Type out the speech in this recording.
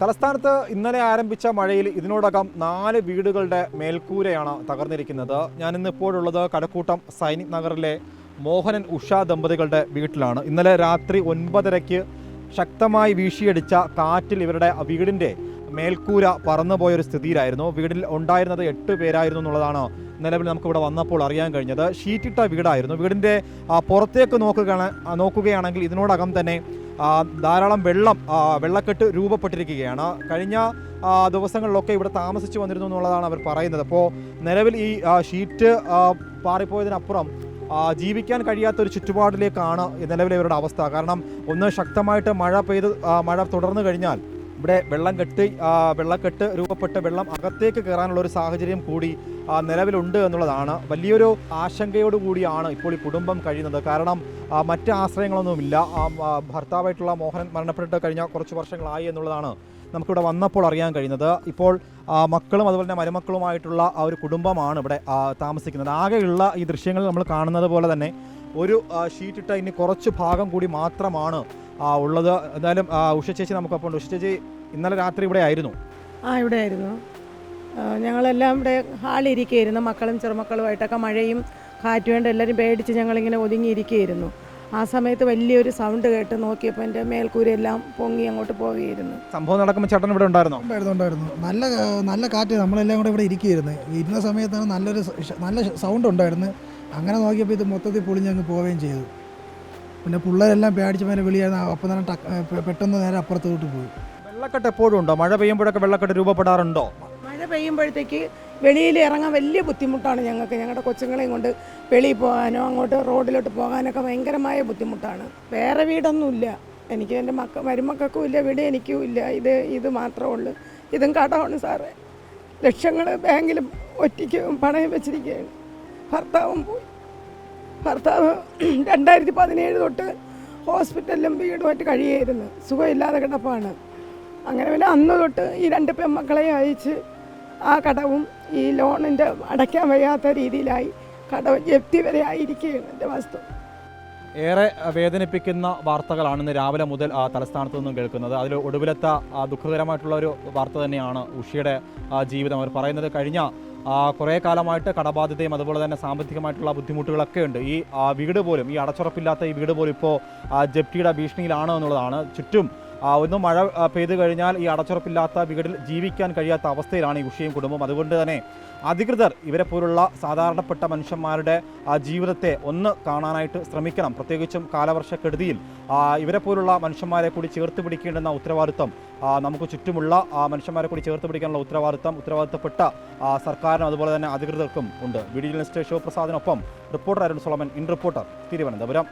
തലസ്ഥാനത്ത് ഇന്നലെ ആരംഭിച്ച മഴയിൽ ഇതിനോടകം 4 വീടുകളുടെ മേൽക്കൂരയാണ് തകർന്നിരിക്കുന്നത്. ഞാനിന്ന് ഇപ്പോഴുള്ളത് കഴക്കൂട്ടം സൈനിക് നഗറിലെ മോഹനൻ ഉഷ ദമ്പതികളുടെ വീട്ടിലാണ്. ഇന്നലെ രാത്രി 9:30 ശക്തമായി വീശിയടിച്ച കാറ്റിൽ ഇവരുടെ വീടിൻ്റെ മേൽക്കൂര പറന്നുപോയൊരു സ്ഥിതിയിലായിരുന്നു. വീട്ടിൽ ഉണ്ടായിരുന്നത് 8 പേരായിരുന്നു എന്നുള്ളതാണ് നിലവിൽ നമുക്കിവിടെ വന്നപ്പോൾ അറിയാൻ കഴിഞ്ഞത്. ഷീറ്റിട്ട വീടായിരുന്നു. വീടിൻ്റെ പുറത്തേക്ക് നോക്കുകയാണെങ്കിൽ ഇതിനോടകം തന്നെ ധാരാളം വെള്ളക്കെട്ട് രൂപപ്പെട്ടിരിക്കുകയാണ്. കഴിഞ്ഞ ദിവസങ്ങളിലൊക്കെ ഇവിടെ താമസിച്ചു വന്നിരുന്നു എന്നുള്ളതാണ് അവർ പറയുന്നത്. അപ്പോൾ നിലവിൽ ഈ ഷീറ്റ് പാറിപ്പോയതിനപ്പുറം ജീവിക്കാൻ കഴിയാത്തൊരു ചുറ്റുപാടിലേക്കാണ് നിലവിലെ ഇവരുടെ അവസ്ഥ. കാരണം ഒന്ന് ശക്തമായിട്ട് മഴ തുടർന്നു കഴിഞ്ഞാൽ ഇവിടെ വെള്ളക്കെട്ട് രൂപപ്പെട്ട് വെള്ളം അകത്തേക്ക് കയറാനുള്ള ഒരു സാഹചര്യം കൂടി നിലവിലുണ്ട് എന്നുള്ളതാണ്. വലിയൊരു ആശങ്കയോടുകൂടിയാണ് ഇപ്പോൾ ഈ കുടുംബം കഴിയുന്നത്. കാരണം മറ്റ് ആശ്രയങ്ങളൊന്നുമില്ല. ഭർത്താവായിട്ടുള്ള മോഹനൻ മരണപ്പെട്ടിട്ട് കഴിഞ്ഞ കുറച്ച് വർഷങ്ങളായി എന്നുള്ളതാണ് നമുക്കിവിടെ വന്നപ്പോൾ അറിയാൻ കഴിയുന്നത്. ഇപ്പോൾ മക്കളും അതുപോലെ തന്നെ മരുമക്കളുമായിട്ടുള്ള ആ ഒരു കുടുംബമാണ് ഇവിടെ താമസിക്കുന്നത്. ആകെയുള്ള ഈ ദൃശ്യങ്ങൾ നമ്മൾ കാണുന്നത് പോലെ തന്നെ ഒരു ഷീറ്റിട്ട ഇനി കുറച്ച് ഭാഗം കൂടി മാത്രമാണ് ഉള്ളത്. എന്തായാലും ഉഷ ചേച്ചി നമുക്കപ്പോൾ ഉണ്ട്. ഉഷ ചേച്ചി ഇന്നലെ രാത്രി ഇവിടെ ആയിരുന്നു? ഇവിടെ ആയിരുന്നു. ഞങ്ങളെല്ലാം ഇവിടെ ഹാളിരിക്കുകയായിരുന്നു. മക്കളും ചെറുമക്കളുമായിട്ടൊക്കെ മഴയും കാറ്റും കൊണ്ട് എല്ലാവരും പേടിച്ച് ഞങ്ങളിങ്ങനെ ഒതുങ്ങിയിരിക്കുകയായിരുന്നു. ആ സമയത്ത് വലിയൊരു സൗണ്ട് കേട്ട് നോക്കിയപ്പോൾ എൻ്റെ മേൽക്കൂരെല്ലാം പൊങ്ങി അങ്ങോട്ട് പോവുകയായിരുന്നു. സംഭവം നടക്കുമ്പോൾ ചേട്ടൻ ഇവിടെ ഉണ്ടായിരുന്നോ? ഉണ്ടായിരുന്നു. നല്ല കാറ്റ്. നമ്മളെല്ലാം കൂടെ ഇവിടെ ഇരിക്കുകയായിരുന്നു. ഇരുന്ന സമയത്താണ് നല്ല സൗണ്ട് ഉണ്ടായിരുന്നു. അങ്ങനെ നോക്കിയപ്പോൾ ഇത് മൊത്തത്തിൽ പൊളിഞ്ഞങ്ങ് പോവുകയും ചെയ്തു. പിന്നെ പിള്ളേരെല്ലാം പേടിച്ചപ്പോൾ വെളിയായിരുന്നു. അപ്പം തന്നെ പെട്ടെന്ന് നേരെ അപ്പുറത്തോട്ട് പോയി. വെള്ളക്കെട്ട് എപ്പോഴും ഉണ്ടോ? മഴ പെയ്യുമ്പോഴൊക്കെ വെള്ളക്കെട്ട് രൂപപ്പെടാറുണ്ടോ? മഴ പെയ്യുമ്പോഴത്തേക്ക് വെളിയിൽ ഇറങ്ങാൻ വലിയ ബുദ്ധിമുട്ടാണ് ഞങ്ങൾക്ക്. ഞങ്ങളുടെ കൊച്ചുങ്ങളെയും കൊണ്ട് വെളിയിൽ പോകാനോ അങ്ങോട്ട് റോഡിലോട്ട് പോകാനൊക്കെ ഭയങ്കരമായ ബുദ്ധിമുട്ടാണ്. വേറെ വീടൊന്നുമില്ല. എനിക്ക് എൻ്റെ മരുമക്കൾക്കും ഇല്ല, വീട് എനിക്കും ഇല്ല. ഇത് മാത്രമേ ഉള്ളൂ. ഇതും കടമാണ് സാറേ. ലക്ഷങ്ങൾ ബാങ്കിലും ഒറ്റയ്ക്ക് പണയം വെച്ചിരിക്കുകയാണ്. ഭർത്താവും പോയി. ഭർത്താവ് 2017 തൊട്ട് ഹോസ്പിറ്റലിലും വീടുമായിട്ട് കഴിയായിരുന്നു. സുഖമില്ലാതെ കിടപ്പാണ്. അങ്ങനെ പിന്നെ അന്ന് തൊട്ട് ഈ 2 പെൺമക്കളെ അയച്ച് ആ കടവും ഈ ലോണിൻ്റെ അടയ്ക്കാൻ വയ്യാത്ത രീതിയിലായി കടവ് ജപ്തി വരെ ആയിരിക്കുകയാണ് എൻ്റെ വസ്തു. ഏറെ വേദനിപ്പിക്കുന്ന വാർത്തകളാണ് ഇന്ന് രാവിലെ മുതൽ തലസ്ഥാനത്ത് നിന്നും കേൾക്കുന്നത്. അതിൽ ഒടുവിലത്തെ ദുഃഖകരമായിട്ടുള്ള ഒരു വാർത്ത തന്നെയാണ് ഉഷയുടെ ജീവിതം. അവർ പറയുന്നത് കഴിഞ്ഞ കുറേ കാലമായിട്ട് കടബാധ്യതയും അതുപോലെ തന്നെ സാമ്പത്തികമായിട്ടുള്ള ബുദ്ധിമുട്ടുകളൊക്കെ ഉണ്ട്. ഈ വീട് പോലും, ഈ അടച്ചുറപ്പില്ലാത്ത ഈ വീട് പോലും ഇപ്പോൾ ജപ്തിയുടെ ഭീഷണിയിലാണ് എന്നുള്ളതാണ്. ചുറ്റും ഒന്ന് മഴ പെയ്തു കഴിഞ്ഞാൽ ഈ അടച്ചുറപ്പില്ലാത്ത വീടിൽ ജീവിക്കാൻ കഴിയാത്ത അവസ്ഥയിലാണ് ഈ ഉഷയും കുടുംബം. അതുകൊണ്ട് തന്നെ അധികൃതർ ഇവരെ പോലുള്ള സാധാരണപ്പെട്ട മനുഷ്യന്മാരുടെ ജീവിതത്തെ ഒന്ന് കാണാനായിട്ട് ശ്രമിക്കണം. പ്രത്യേകിച്ചും കാലവർഷക്കെടുതിയിൽ ഇവരെ പോലുള്ള മനുഷ്യന്മാരെ കൂടി ചേർത്ത് പിടിക്കേണ്ടുന്ന ഉത്തരവാദിത്വം നമുക്ക് ചുറ്റുമുള്ള മനുഷ്യന്മാരെ കൂടി ചേർത്ത് പിടിക്കാനുള്ള ഉത്തരവാദിത്തപ്പെട്ട സർക്കാരിനും അതുപോലെ തന്നെ അധികൃതർക്കും ഉണ്ട്. വീഡിയോ ജേർണലിസ്റ്റ് ശിവപ്രസാദിനൊപ്പം reporter Arun Solomon, in reporter, Thiruvananthapuram.